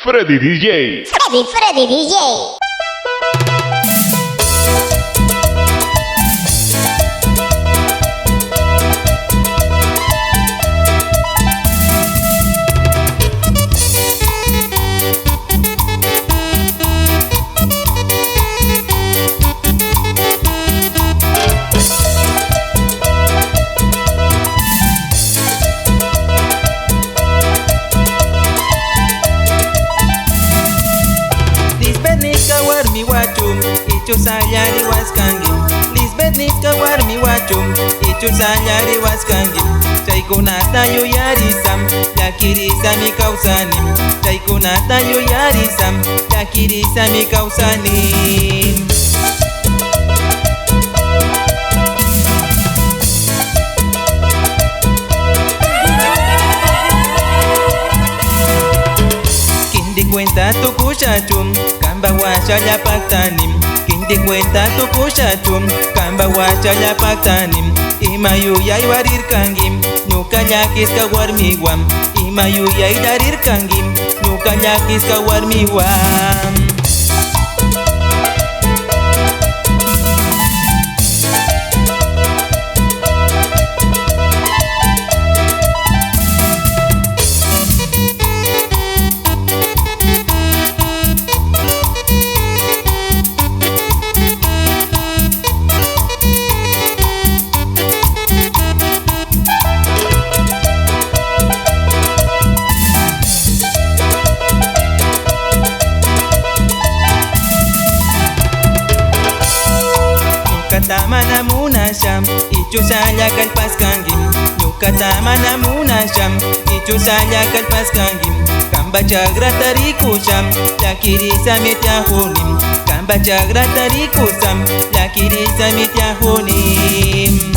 Freddy DJ. Freddy DJ. Warmi wachum, ichu sayari waskangim. Lisbeth nika warmi wachum, ichu sayari waskangim. Chaykunata yuyarisam, llakirisami kawsanim. Chaykunata yuyarisam, llakirisami kawsanim. Kindi cuenta tu kushachum, kamba washa ya paktanim. Kindi cuenta tu kushachum, kamba washa ya paktanim. Imayu yai warir kangim, nyuka nyakis ka warmiwam. Imayu yai darir kangim, nyuka nyakis ka warmiwam. Nyukata munasham, ichu saya kalpas kangim. Nyukata munasham, ichu saya kalpas kangim. Kamba chagra tarikusam, lakirisa mityahunim. Kamba chagra tarikusam, lakirisa mityahunim.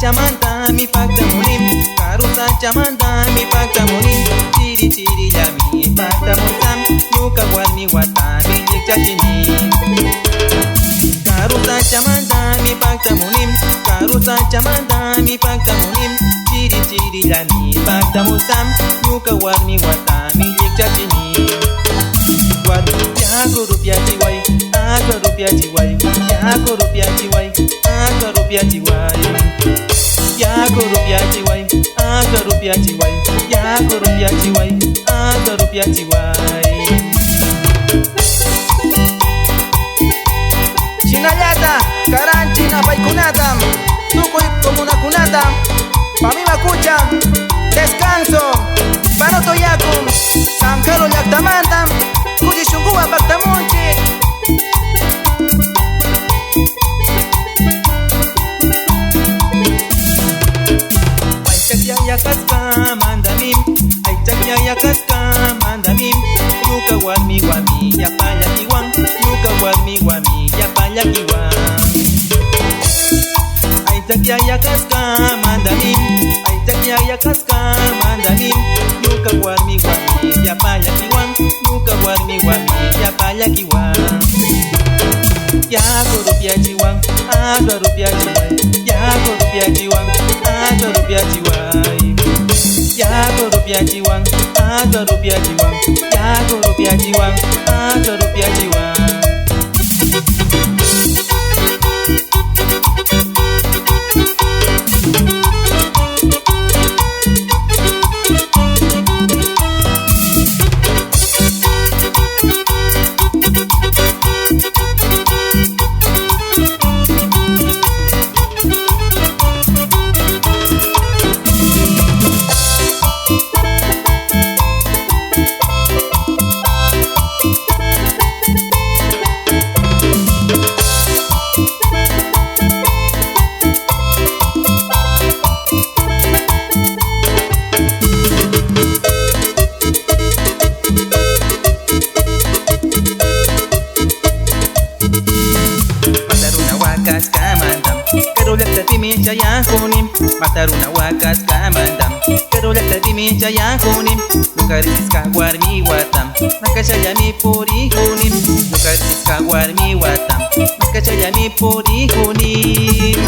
Chamanta mi fakta munim, karusa chamanta mi fakta munim. Tiri tiri ya mi fakta musam, nyuka warmi wata mi jikchachini. Karusa chamanta mi fakta munim, karusa chamanta mi fakta munim. Tiri tiri ya mi fakta musam, nyuka warmi wata mi jikchachini. Yako rupiah jiwai, aku rupiah jiwai, yako rupiah jiwai, aku rupiah jiwai. Yako rupiah jiwai, aku rupiah jiwai, yako rupiah jiwai, aku rupiah jiwai. Chinayata, karanchi na paikunata, tukoy como una kunata. Pa mi makucha, descanso, panoto yakum, sankalo yaktamanta. Kuji shunguwa baktamunchi. Aichak ya kaska mandamim, aichak ya kaska mandamim. Nuka warmi wami ya pala kiwang, nuka warmi wami ya pala kiwang. Aichak ya kaska mandamim, aichak ya kaska mandamim. Nuka warmi wami ya pala kiwang, nuka warmi wami ya pala kiwang. Yako rupiah jiwang, aku rupiah jiwai, yako rupiah jiwang, aku rupiah jiwai. Yako rupiah jiwang, aku rupiah jiwang, yako rupiah jiwang, aku rupiah jiwang. Matar una huacas kamandam, pero la mi chayakunim, lukaris kawarmi watam, nakachayami purihunim, lukaris kawarmi watam, nakachayami purihunim.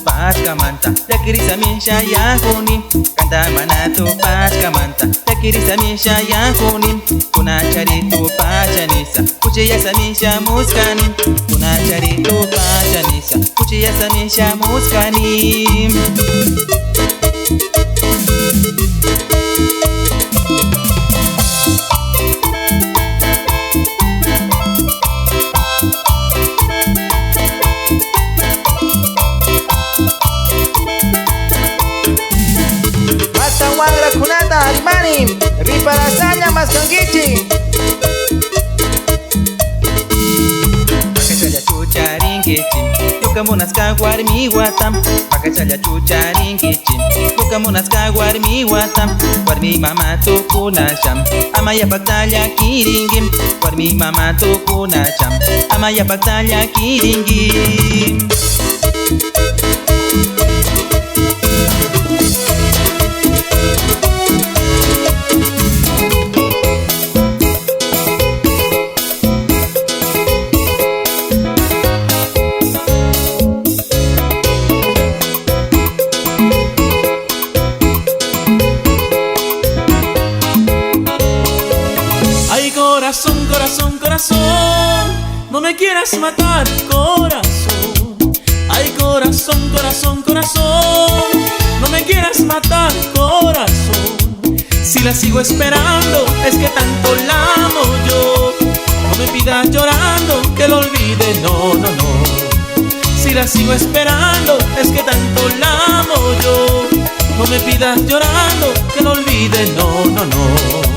Pas kamanta, yakiri samin shayakunim. Kanta mana tu pas kamanta, yakiri samin shayakunim. Kuna cari tu pacanisa, kuciya samin shamuskanim. Kuna cari tu pacanisa, kuciya samin shamuskanim. Wangra kunata arimanim, riparasanya mas kangichi. Pakachalya chucharingichim, lukamunas kawarmi watam. Pakachalya chucharingichim, lukamunas kawarmi watam. Warmi mama tukunasham, amaya paktalya kiringim. Warmi mama tukunasham, amaya paktalya kiringim. Corazón, corazón, corazón, no me quieras matar, corazón. Ay, corazón, corazón, corazón, no me quieras matar, corazón. Si la sigo esperando, es que tanto la amo yo. No me pidas llorando que lo olvide, no, no, no. Si la sigo esperando, es que tanto la amo yo. No me pidas llorando que lo olvide, no, no, no.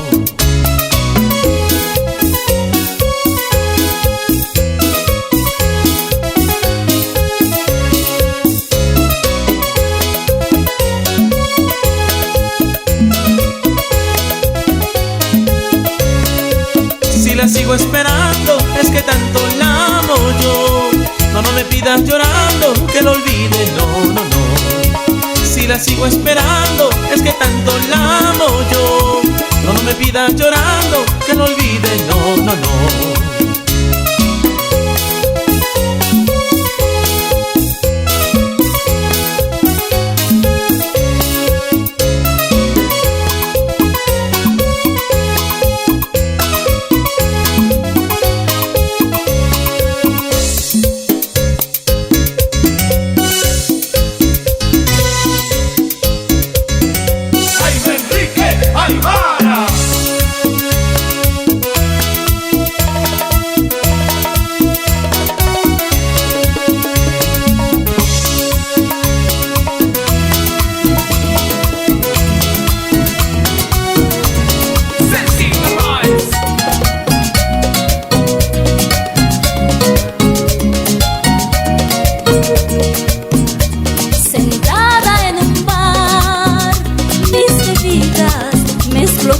Si la sigo esperando, es que tanto la amo yo. No, no me pidas llorando que lo olvide, no, no, no. Si la sigo esperando, es que tanto la amo yo. No, no me pidas llorando que lo olvide, no, no, no.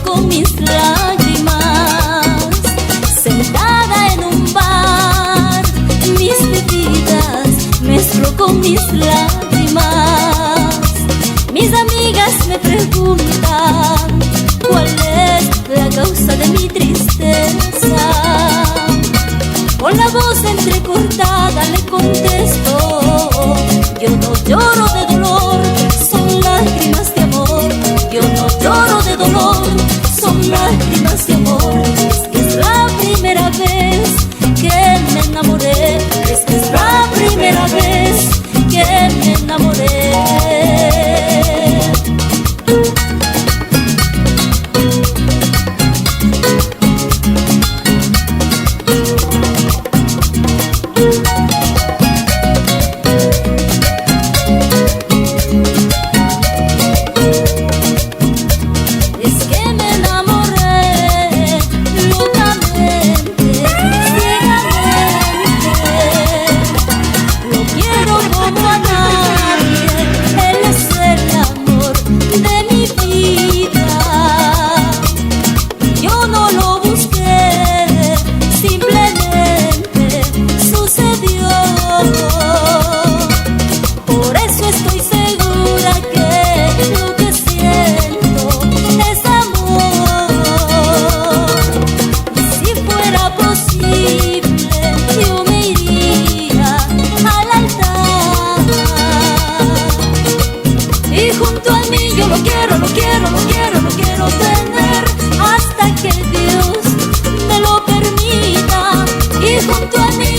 Con mis lágrimas, sentada en un bar, mis bebidas mezclo con mis lágrimas. Mis amigas me preguntan cuál es la causa de mi tristeza. Con la voz entrecortada le contesto: yo no lloro de dolor, son lágrimas de amor. Yo no lloro de dolor, son lágrimas de amor. Es que es la primera vez que me enamoré. Es que es la primera vez que me enamoré.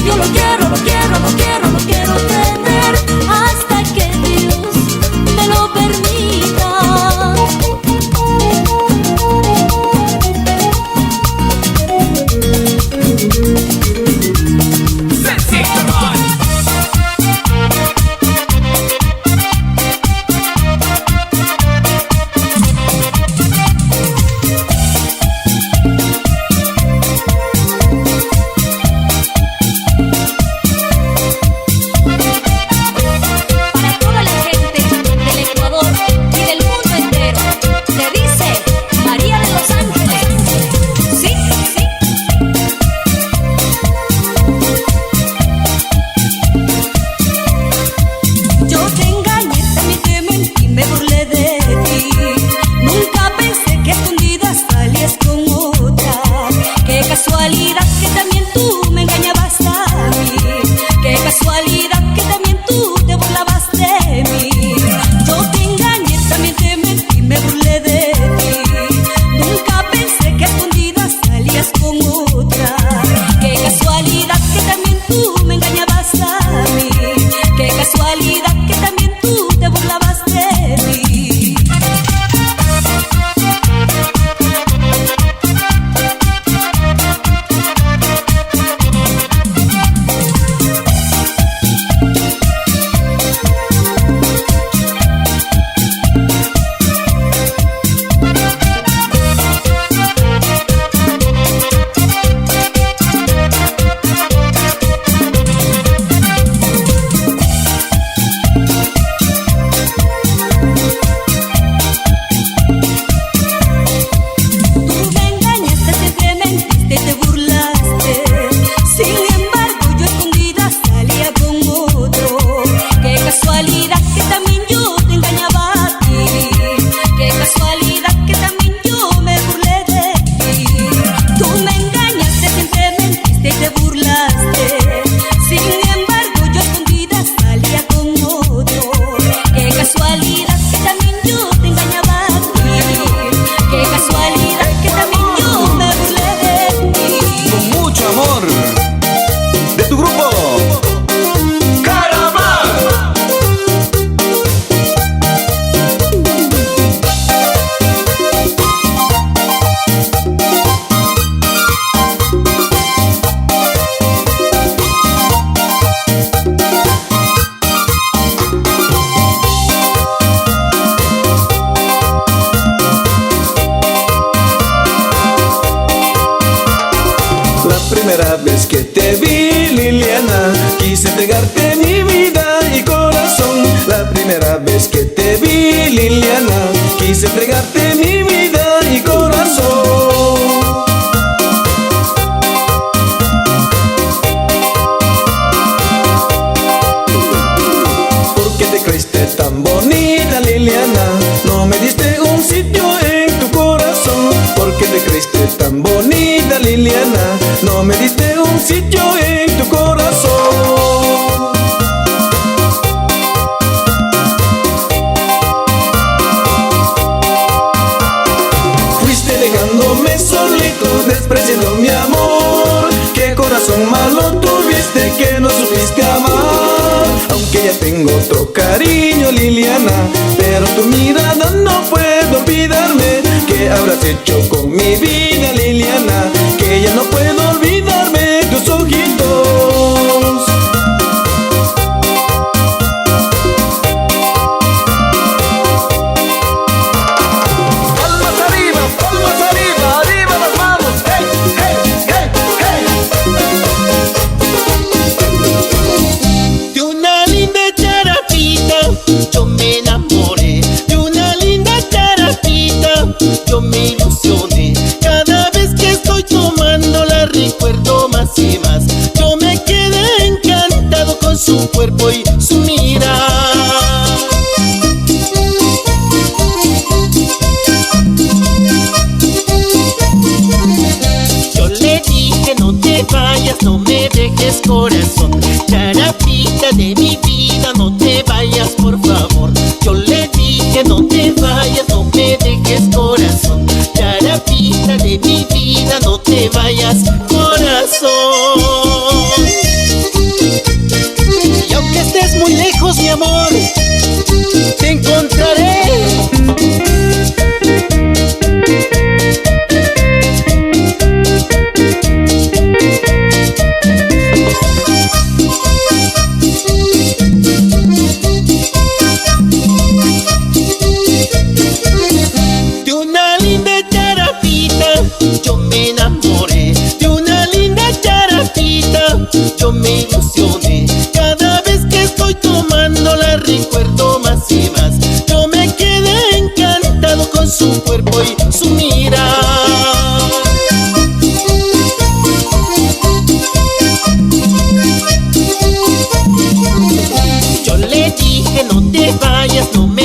Yo lo quiero, lo quiero, lo quiero, lo quiero tener hasta que Dios me lo permita. primera vez que te vi, Liliana, quise entregarte mi vida y corazón. La primera vez que te vi, Liliana, quise entregarte mi vida y corazón. ¿Por qué te creíste tan bonita, Liliana? No me diste un sitio en tu corazón. ¿Por qué te creíste tan bonita, Liliana? No me diste un sitio en tu corazón. Fuiste dejándome solito, despreciando mi amor. Qué corazón malo tuviste que no supiste amar. Aunque ya tengo otro cariño, Liliana, pero tu mirada no puedo olvidarme. ¿Qué habrás hecho con mi vida, Liliana? Que ya no puedo olvidarme tus ojitos. Palmas arriba, arriba las manos. ¡Hey, hey, hey, hey! De una linda charapita yo me enamoré. De una linda charapita yo me ilusioné. Cada vez que estoy tomando la recuerdo más y más. Yo me quedé encantado con su cuerpo y su mirada. Yo le dije no te vayas, no me dejes corazón. Charapita de mi vida, no te vayas por favor. Yo le dije no te vayas, no me dejes corazón. Charapita de mi vida, no te vayas corazón.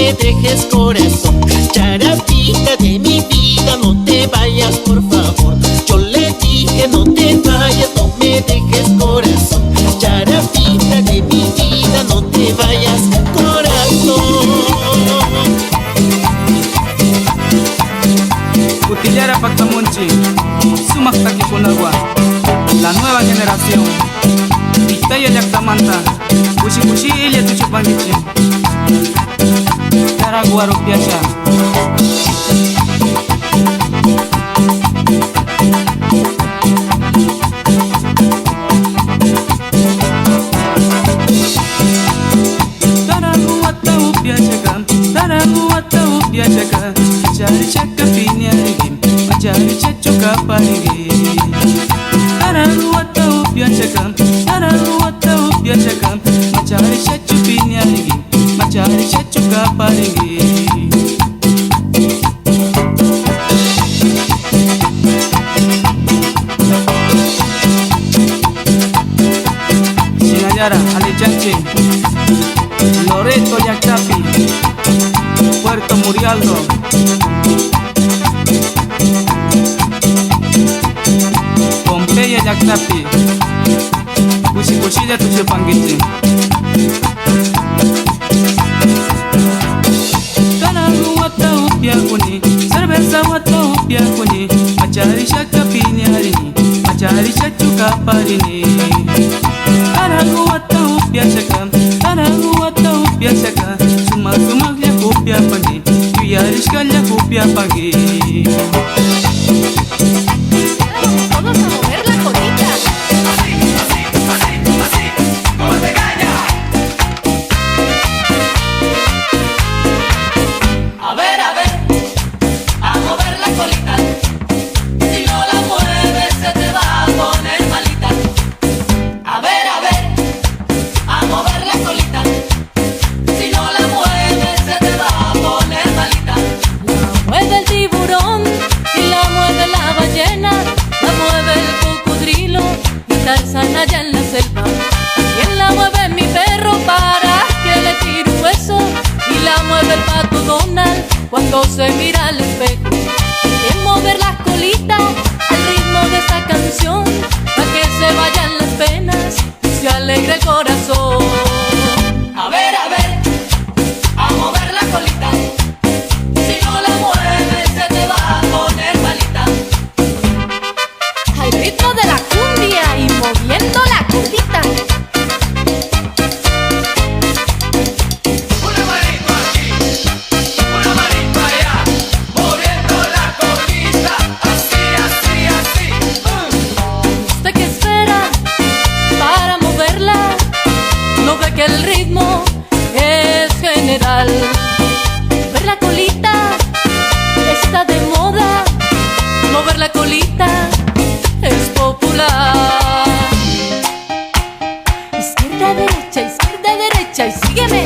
me dejes corazón. Charapita de mi vida, no te vayas por favor. Yo le dije no te vayas, no me dejes corazón. Charapita de mi vida, no te vayas corazón. Utillera Pactamonchi, Sumak Takipunagua, la nueva generación. Itaya Yaktamanta, Kushi Kushi Ilya Tuchupangichi, Taraguaro Piacha. Taraguata Upiacha, Taraguata Upiacha, Chari Chaka Pinyarigim, Chari Chachuka Parigim. Taraguata Upiacha, Taraguata Upiacha, Chari Chachu Pinyarigim, Chari Chachuka Parigim. Sinayara, Alijanche, Loreto Yactapi, Puerto Murialdo, Pompeya Yactapi, Kushi Kushi de Tuchupangichi. Taraguata Upiakuni, Cerveza Wata Upiakuni, Machari Shaka Piñarini, Machari Chachuka Parini. Taraguata Upiachaka, Taraguata Upiachaka, Sumak Sumak Yakupia Pagi, Yuyarishka Yakupia Pagi. Vamos todos a mover la colita. como te caña. A ver, a mover la colita. Si no la mueves se te va a poner malita. A ver, a mover la colita. Si no la mueves se te va a poner malita. La mueve el tiburón y la mueve la ballena, la mueve el cocodrilo y Tarzán allá en la selva. También la mueve mi perro para que le tire un hueso y la mueve el pato Donald cuando se mira al espejo. Quiere mover la colita al ritmo de esta canción para que se vayan las penas y se alegre el corazón. A ver, a mover la colita. Si no la mueves se te va a poner malita. Al ritmo de la cumbia y moviendo la colita. Una manito aquí, una manito allá, moviendo la colita, así, así, así. ¿Usted qué espera para moverla? ¿No ve que el ritmo es general? Mover la colita está de moda, mover la colita es popular. Izquierda, derecha y sígueme.